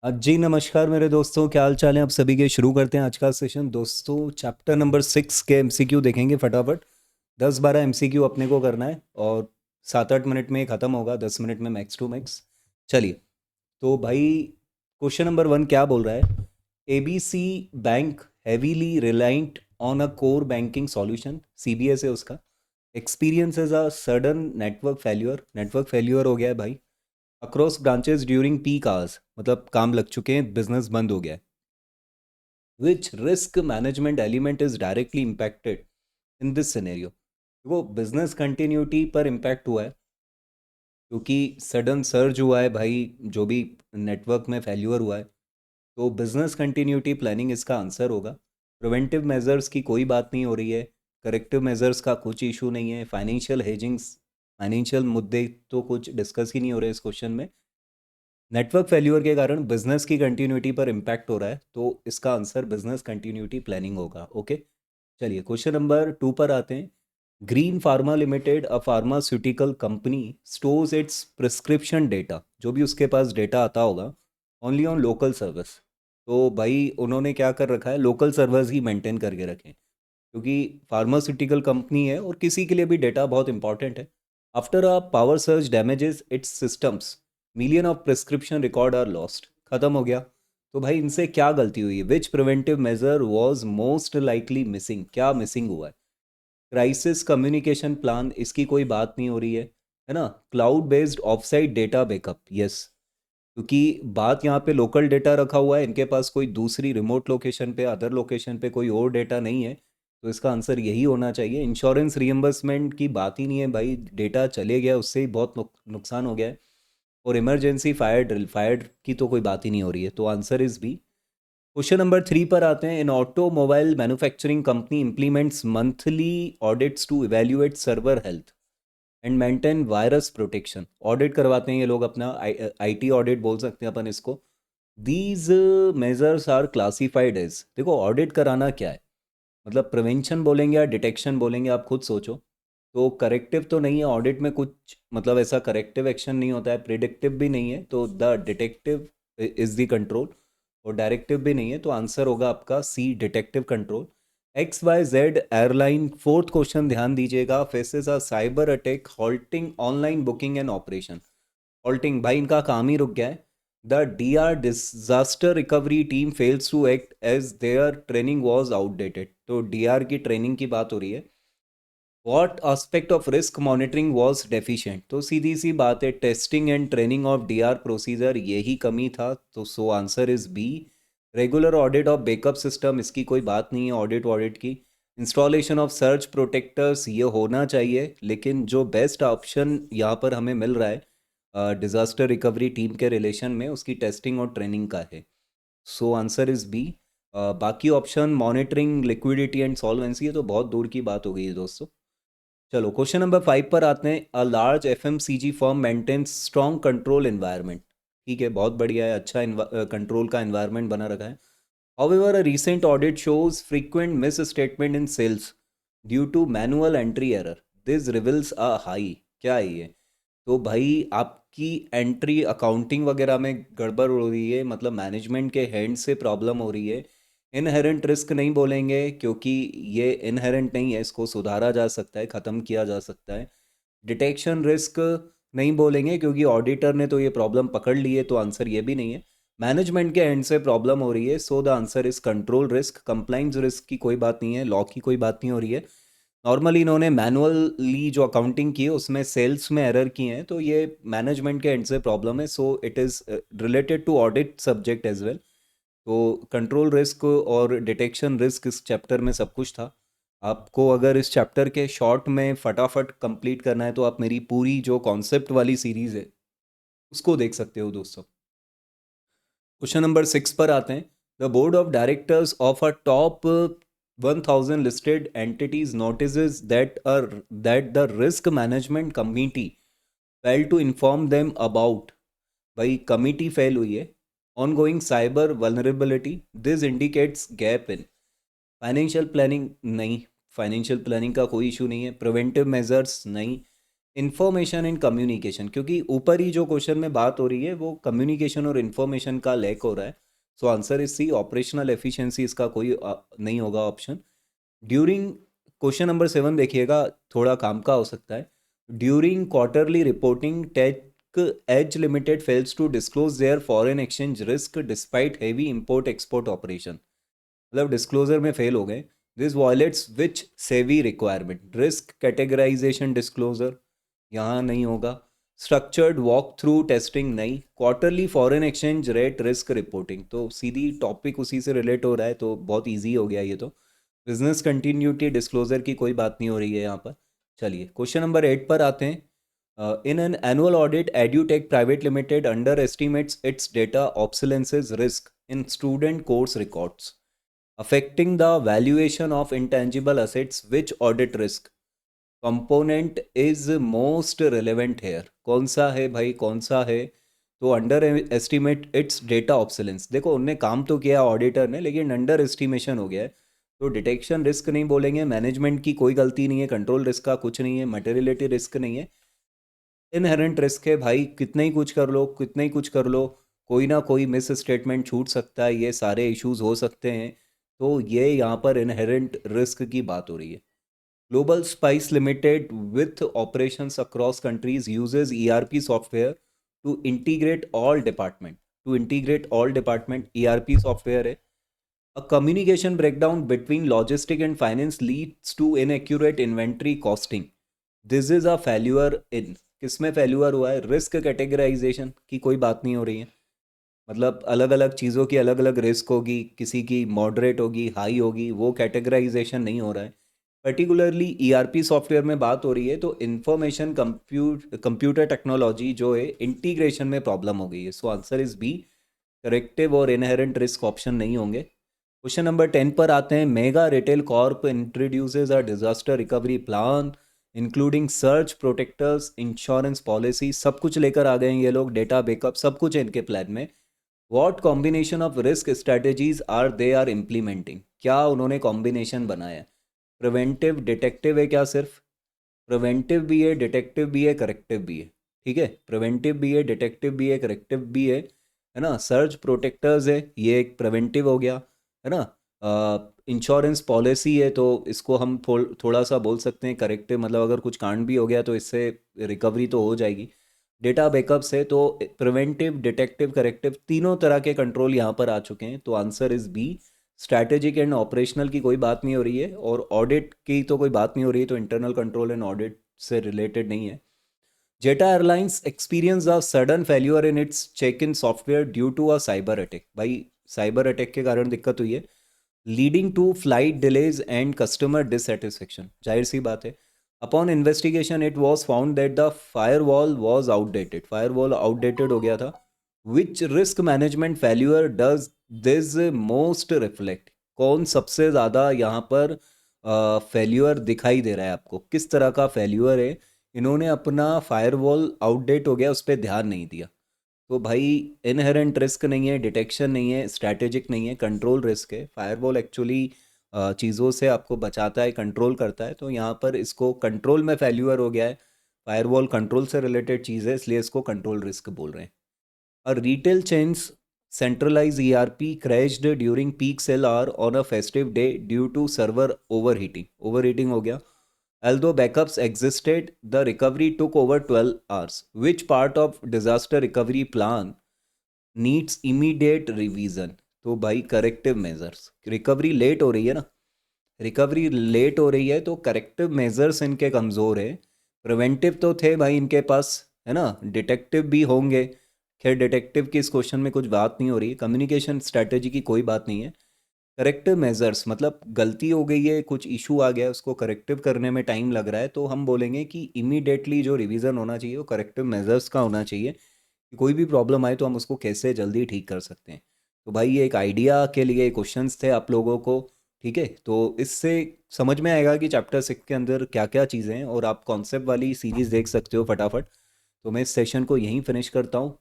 जी नमस्कार मेरे दोस्तों, क्या हाल चाल है आप सभी के। शुरू करते हैं आज का सेशन। दोस्तों चैप्टर नंबर 6 के एमसीक्यू देखेंगे फटाफट। 10-12 एमसीक्यू अपने को करना है और 7-8 मिनट में ये ख़त्म होगा, 10 मिनट में मैक्स टू मैक्स। चलिए, तो भाई क्वेश्चन नंबर 1 क्या बोल रहा है। ABC bank heavily reliant on a core banking solution, CBS है उसका। Experience is a sudden network failure हो गया है भाई। Across branches during peak hours, मतलब काम लग चुके हैं, बिजनेस बंद हो गया है। Which risk management element is directly impacted in this scenario. वो बिजनेस कंटिन्यूटी पर इम्पैक्ट हुआ है क्योंकि सडन सर्ज हुआ है भाई, जो भी नेटवर्क में फेल्यूर हुआ है। तो बिजनेस कंटिन्यूटी प्लानिंग इसका आंसर होगा। प्रिवेंटिव मेजर्स की कोई बात नहीं हो रही है। करेक्टिव मेजर्स का कुछ इशू नहीं है। फाइनेंशियल मुद्दे तो कुछ डिस्कस ही नहीं हो रहे इस क्वेश्चन में। नेटवर्क फेल्यूर के कारण बिजनेस की कंटिन्यूटी पर इम्पैक्ट हो रहा है, तो इसका आंसर बिजनेस कंटिन्यूटी प्लानिंग होगा। ओके, चलिए क्वेश्चन नंबर 2 पर आते हैं। Green pharma limited, a pharmaceutical company, stores it's prescription data, जो भी उसके पास डेटा आता होगा, ओनली ऑन लोकल सर्वर्स। तो भाई उन्होंने क्या कर रखा है, लोकल सर्वर्स ही मेंटेन करके रखें, क्योंकि फार्मास्यूटिकल कंपनी है और किसी के लिए भी डेटा बहुत इंपॉर्टेंट है। After a power surge damages its systems, million of prescription record are lost, खत्म हो गया। तो भाई इनसे क्या गलती हुई है। Which preventive measure was most likely missing, क्या मिसिंग हुआ है। क्राइसिस कम्युनिकेशन प्लान, इसकी कोई बात नहीं हो रही है ना। Cloud based offsite data backup, yes, क्योंकि बात यहाँ पे लोकल डेटा रखा हुआ है, इनके पास कोई दूसरी रिमोट लोकेशन पे, अदर लोकेशन पे कोई और डेटा नहीं है। तो इसका आंसर यही होना चाहिए। इंश्योरेंस रियम्बर्समेंट की बात ही नहीं है भाई, डेटा चले गया, उससे ही बहुत नुकसान हो गया है। और इमरजेंसी फायर ड्रिल, फायर की तो कोई बात ही नहीं हो रही है, तो answer is B. Question number 3 पर आते हैं। In automobile manufacturing company implements monthly audits to evaluate server health and maintain virus protection. Audit करवाते हैं ये लोग अपना, आईटी ऑडिट बोल सकते हैं अपन इसको। These measures are classified as, देखो ऑडिट कराना क्या है, मतलब प्रिवेंशन बोलेंगे या डिटेक्शन बोलेंगे, आप खुद सोचो। तो करेक्टिव तो नहीं है ऑडिट में कुछ, मतलब ऐसा करेक्टिव एक्शन नहीं होता है, प्रिडिक्टिव भी नहीं है, तो the detective is the control. और डायरेक्टिव भी नहीं है, तो आंसर होगा आपका C, detective control. XYZ airline, fourth question ध्यान दीजिएगा, faces a cyber attack halting online booking and operation. Halting, भाई इनका काम ही रुक गया है। The DR disaster recovery team fails to act as their training was outdated, तो डीआर की ट्रेनिंग की बात हो रही है। What aspect of risk monitoring was deficient, तो सीधी सी बात है, testing and training of DR procedure, यही कमी था, तो so answer is B. Regular audit of backup system, इसकी कोई बात नहीं है ऑडिट की। इंस्टॉलेशन ऑफ सर्च प्रोटेक्टर्स, ये होना चाहिए, लेकिन जो बेस्ट ऑप्शन यहाँ पर हमें मिल रहा है डिज़ास्टर रिकवरी टीम के रिलेशन में, उसकी टेस्टिंग और ट्रेनिंग का है। So answer is B. बाकी option monitoring liquidity and solvency, ये तो बहुत दूर की बात हो गई है दोस्तों। चलो क्वेश्चन नंबर 5 पर आते हैं। A large FMCG firm maintains strong control environment, ठीक है, बहुत बढ़िया है, अच्छा कंट्रोल का एनवायरनमेंट बना रखा है। However, a recent audit shows frequent misstatement in sales due to manual entry error. This reveals a high, क्या है ये। तो भाई आपकी एंट्री अकाउंटिंग वगैरह में गड़बड़ हो रही है, मतलब मैनेजमेंट के हैंड से प्रॉब्लम हो रही है। इनहेरेंट रिस्क नहीं बोलेंगे क्योंकि ये इनहेरेंट नहीं है, इसको सुधारा जा सकता है, ख़त्म किया जा सकता है। डिटेक्शन रिस्क नहीं बोलेंगे क्योंकि ऑडिटर ने तो ये प्रॉब्लम पकड़ ली है, तो आंसर ये भी नहीं है। मैनेजमेंट के एंड से प्रॉब्लम हो रही है, so the answer is control risk. Compliance risk की कोई बात नहीं है, लॉ की कोई बात नहीं हो रही है। नॉर्मली इन्होंने मैनुअली जो अकाउंटिंग की है उसमें सेल्स में एरर की हैं, तो ये मैनेजमेंट के एंड से प्रॉब्लम है, so it is related to audit subject as well. तो कंट्रोल रिस्क और डिटेक्शन रिस्क इस चैप्टर में सब कुछ था। आपको अगर इस चैप्टर के शॉर्ट में फटाफट कंप्लीट करना है, तो आप मेरी पूरी जो कॉन्सेप्ट वाली सीरीज़ है उसको देख सकते हो दोस्तों। क्वेश्चन नंबर 6 पर आते हैं। The board of directors of a top 1000 listed entities notice that the risk management committee fail to inform them about, भाई कमिटी फेल हुई है, ongoing cyber vulnerability. This indicates gap in financial planning, नहीं, financial planning का कोई issue नहीं है। Preventive measures, नहीं। Information in communication, क्योंकि ऊपर ही जो क्वेश्चन में बात हो रही है वो कम्युनिकेशन और इन्फॉर्मेशन का लैक हो रहा है। So answer is C, operational efficiency इसका कोई नहीं होगा ऑप्शन। ड्यूरिंग क्वेश्चन नंबर 7 देखिएगा, थोड़ा काम का हो सकता है। During quarterly reporting Tech Age Limited fails to disclose their foreign exchange risk despite heavy import export operation. मतलब डिस्क्लोजर में फेल हो गए। दिस वॉयलेट्स विच सेवी रिक्वायरमेंट, रिस्क कैटेगराइजेशन डिस्क्लोजर यहाँ नहीं होगा। स्ट्रक्चर्ड वॉक थ्रू टेस्टिंग नहीं। Quarterly foreign exchange rate risk reporting, तो सीधी टॉपिक उसी से रिलेट हो रहा है, तो बहुत ईजी हो गया ये तो। बिजनेस कंटिन्यूटी डिस्क्लोजर की कोई बात नहीं हो रही है यहाँ पर। चलिए क्वेश्चन नंबर 8 पर आते हैं। In an annual audit Edutech private limited underestimates its data obsolescence risk in student course records affecting the valuation of intangible assets. Which audit risk component is most relevant here? कौन सा है भाई, कौन सा है? तो under estimate it's data obsolescence, देखो उनने काम तो किया ऑडिटर ने, लेकिन अंडर एस्टिमेशन हो गया है। तो डिटेक्शन रिस्क नहीं बोलेंगे, मैनेजमेंट की कोई गलती नहीं है, कंट्रोल रिस्क का कुछ नहीं है, मटेरियलिटी रिस्क नहीं है, इनहेरेंट रिस्क है भाई। कितना ही कुछ कर लो, कितना ही कुछ कर लो, कोई ना कोई मिस स्टेटमेंट छूट सकता है, ये सारे इश्यूज हो सकते हैं। तो ये यहाँ पर इनहेरेंट रिस्क की बात हो रही है। Global Spice Limited with operations across countries uses ERP software to integrate all department, to integrate all department ERP software है। A communication breakdown between logistic and finance leads to inaccurate inventory costing. This is a failure in, किसमें failure हुआ है? Risk categorisation की कोई बात नहीं हो रही है। मतलब अलग अलग चीज़ों की अलग अलग रिस्क होगी, किसी की मॉडरेट होगी, हाई होगी, वो कैटेगराइजेशन नहीं हो रहा है। पर्टिकुलरली ईआरपी सॉफ्टवेयर में बात हो रही है, तो इंफॉर्मेशन कंप्यूटर टेक्नोलॉजी जो है इंटीग्रेशन में प्रॉब्लम हो गई है। So answer is B, corrective और इनहेरेंट रिस्क ऑप्शन नहीं होंगे। क्वेश्चन नंबर 10 पर आते हैं। Mega Retail Corp introduces a disaster recovery plan including surge protectors insurance policy, सब कुछ लेकर आ गए हैं ये लोग, डेटा बैकअप सब कुछ है इनके प्लान में। What combination of risk strategies are they are implementing, क्या उन्होंने कॉम्बिनेशन बनाया है? प्रिवेंटिव डिटेक्टिव है क्या? सिर्फ प्रिवेंटिव भी है, डिटेक्टिव भी है, करेक्टिव भी है। ठीक है, प्रिवेंटिव भी है, डिटेक्टिव भी है, करेक्टिव भी है ना। सर्च प्रोटेक्टर्स है, ये एक प्रिवेंटिव हो गया, है ना। इंश्योरेंस पॉलिसी है, तो इसको हम थोड़ा सा बोल सकते हैं करेक्टिव, मतलब अगर कुछ कांड भी हो गया तो इससे रिकवरी तो हो जाएगी। डेटा बैकअप्स है, तो प्रिवेंटिव, डिटेक्टिव, करेक्टिव तीनों तरह के कंट्रोल यहाँ पर आ चुके हैं। तो answer is B, strategic and operational की कोई बात नहीं हो रही है, और ऑडिट की तो कोई बात नहीं हो रही है, तो इंटरनल कंट्रोल एंड ऑडिट से रिलेटेड नहीं है। Zeta airlines experience a sudden failure in its check in software due to a cyber attack, भाई साइबर अटैक के कारण दिक्कत हुई है, leading to flight delays and customer dissatisfaction, जाहिर सी बात है। Upon investigation it was found that the firewall was outdated, firewall outdated हो गया था। Which risk management failure does this most reflect, कौन सबसे ज़्यादा यहाँ पर फेल्यूर दिखाई दे रहा है आपको, किस तरह का फेल्यूर है? इन्होंने अपना फायरवॉल आउटडेट हो गया, उस पर ध्यान नहीं दिया। तो भाई इनहेरेंट रिस्क नहीं है, डिटेक्शन नहीं है, स्ट्रैटेजिक नहीं है, कंट्रोल रिस्क है। फायरवॉल एक्चुअली चीज़ों से आपको बचाता है, कंट्रोल करता है, तो यहाँ पर इसको कंट्रोल में फेल्यूर हो गया है। फायरवॉल कंट्रोल से रिलेटेड चीज़ है, इसलिए इसको कंट्रोल रिस्क बोल रहे हैं। A retail chain's centralized ERP crashed during peak sale hour on a festive day due to server overheating. Overheating हो गया. Although backups existed, the recovery took over 12 hours. Which part of disaster recovery plan needs immediate revision? तो भाई corrective measures, recovery late हो रही है ना, recovery late हो रही है, तो करेक्टिव मेजर्स इनके कमज़ोर है। प्रिवेंटिव तो थे भाई इनके पास, है ना, डिटेक्टिव भी होंगे। खैर डिटेक्टिव की इस क्वेश्चन में कुछ बात नहीं हो रही, कम्युनिकेशन स्ट्रैटेजी की कोई बात नहीं है। करेक्टिव मेजर्स मतलब गलती हो गई है, कुछ इशू आ गया है, उसको करेक्टिव करने में टाइम लग रहा है, तो हम बोलेंगे कि इमीडिएटली जो रिवीजन होना चाहिए वो करेक्टिव मेजर्स का होना चाहिए, कि कोई भी प्रॉब्लम आए तो हम उसको कैसे जल्दी ठीक कर सकते हैं। तो भाई ये एक आइडिया के लिए क्वेश्चंस थे आप लोगों को। ठीक है, तो इससे समझ में आएगा कि चैप्टर 6 के अंदर क्या क्या चीज़ें हैं, और आप कॉन्सेप्ट वाली सीरीज़ देख सकते हो फटाफट। तो मैं इस सेशन को यहीं फिनिश करता हूँ।